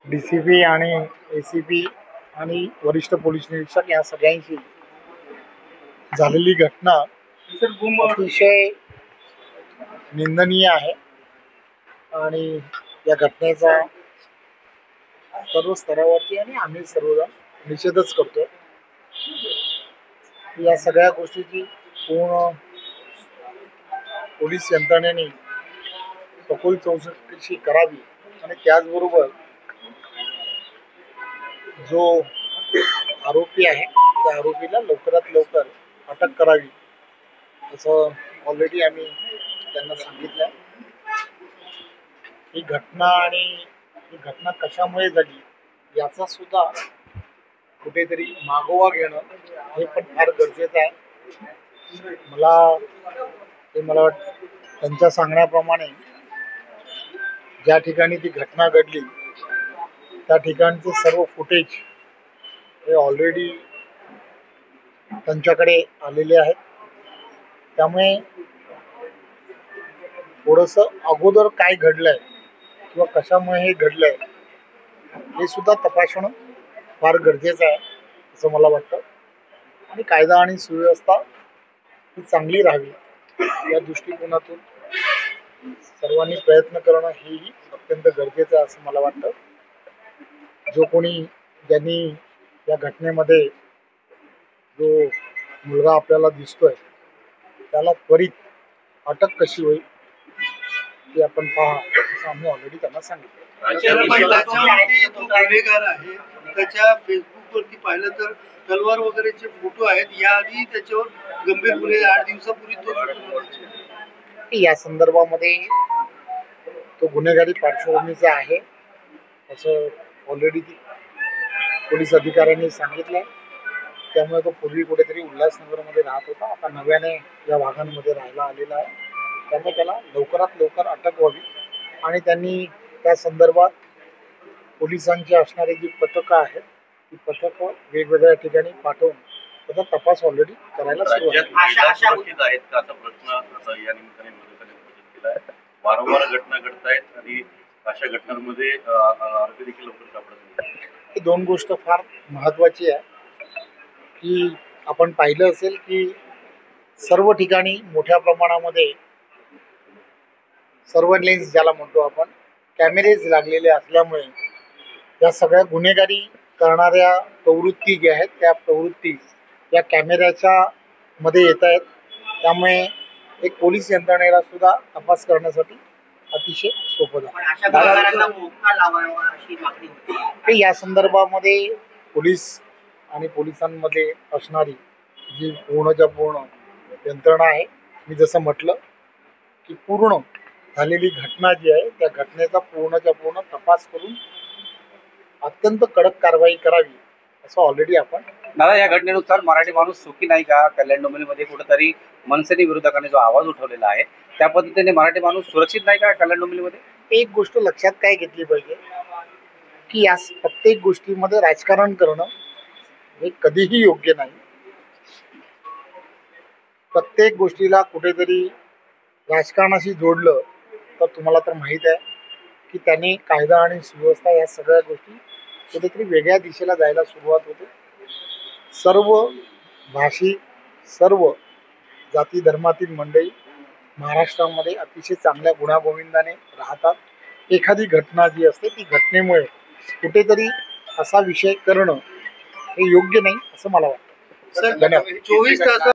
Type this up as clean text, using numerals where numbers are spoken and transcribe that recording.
DCP आणि ACP आणि वरिष्ठ पोलीस निरीक्षक या सगळ्यांची झालेली घटना अतिशय निंदनीय आहे आणि या घटनेचा सर्व स्तरावरती आणि आम्ही सर्वजण निषेधच करतोय। या सगळ्या गोष्टीची पूर्ण पोलीस यंत्रणेने सखोल चौकशी करावी आणि त्याचबरोबर जो आरोपी आहे त्या आरोपीला लवकरात लवकर अटक करावी असं ऑलरेडी आम्ही त्यांना सांगितलं। ही घटना आणि ही घटना कशामुळे झाली याचा सुद्धा कुठेतरी मागोवा घेणं हे पण फार गरजेचं आहे। मला वाटतं त्यांच्या सांगण्याप्रमाणे ज्या ठिकाणी ती घटना घडली त्या ठिकाणचे सर्व फुटेज हे ऑलरेडी त्यांच्याकडे आलेले आहेत। त्यामुळे थोडंसं अगोदर काय घडलंय किंवा कशामुळे हे घडलंय हे सुद्धा तपासणं फार गरजेचं आहे असं मला वाटतं आणि कायदा आणि सुव्यवस्था ही चांगली राहावी या दृष्टिकोनातून सर्वांनी प्रयत्न करणं हेही अत्यंत गरजेचं आहे असं मला वाटतं। जो कोणी ज्यांनी या घटनेमध्ये जो मुलगा आपल्याला दिसतोय त्याला त्वरित अटक कशी होईल ते आपण पहा असं आम्ही ऑलरेडी त्यांना सांगितलं। गुन्हेगार आहे त्याच्या फेसबुक वरती पाहिलं तर तलवार वगैरेचे फोटो आहेत। याआधी त्याच्यावर गंभीर गुन्हे 8 दिवसापूर्वी तो या संदर्भामध्ये तो गुन्हेगारी पार्श्वभूमीचा आहे असं ऑलरेडी पोलीस अधिकाऱ्यांनी सांगितलंय। त्यामुळे तो पूर्वी कुठेतरी उल्हासनगरमध्ये राहत होता, आता नव्याने या भागांमध्ये राहायला आलेला आहे। त्यामुळे त्याला लवकरात लवकर अटक व्हावी आणि त्यांनी त्या संदर्भात पोलिसांची असणारी जी पथकं आहेत ती पथकं वेगवेगळ्या ठिकाणी पाठवून त्याचा तपास ऑलरेडी करायला सुरुवात आहेत का असा प्रश्न या निमित्ताने केला आहे। वारंवार घटना घडतायत आणि अशा घटनांमध्ये आरोपी देखील लवकर सापडत नाही। ही दोन गोष्ट फार महत्वाची आहे की आपण पाहिलं असेल की सर्व ठिकाणी मोठ्या प्रमाणामध्ये सर्व्हलन्स ज्याला म्हणतो आपण कॅमेरेज लागलेले असल्यामुळे या सगळ्या गुन्हेगारी करणाऱ्या प्रवृत्ती ज्या आहेत त्या प्रवृत्ती या कॅमेऱ्याच्या मध्ये येत आहेत। त्यामुळे एक पोलीस यंत्रणेला सुद्धा तपास करण्यासाठी अतिशय सोपं झालं। या संदर्भामध्ये पोलीस आणि पोलिसांमध्ये असणारी जी पूर्णच्या पूर्ण यंत्रणा आहे, मी जसं म्हटलं की पूर्ण झालेली घटना जी आहे त्या घटनेचा पूर्णच्या पूर्ण तपास करून अत्यंत कडक कारवाई करावी असं ऑलरेडी आपण दादा या घटनेनुसार मराठी माणूस सुखी नाही का? कल्याण डोंबिवलीमध्ये कुठेतरी मनसेनी विरोधकांनी जो आवाज उठवलेला आहे त्या पद्धतीने मराठी माणूस सुरक्षित नाही का कल्याण डोंबिवलीमध्ये? एक गोष्ट लक्षात काय घेतली पाहिजे की या प्रत्येक गोष्टीमध्ये राजकारण करणं हे कधीही योग्य नाही। प्रत्येक गोष्टीला कुठेतरी राजकारणाशी जोडलं तर तुम्हाला तर माहित आहे की त्यांनी कायदा आणि सुव्यवस्था या सगळ्या गोष्टी कुठेतरी वेगळ्या दिशेला जायला सुरुवात होते। सर्व भाषिक सर्व जाती धर्मातील मंडळी महाराष्ट्रामध्ये अतिशय चांगल्या गुण्यागोविंदाने राहतात। एखादी घटना जी असते ती घटनेमुळे कुठेतरी असा विषय करणं हे योग्य नाही असं मला वाटतं। धन्यवाद। 24 तास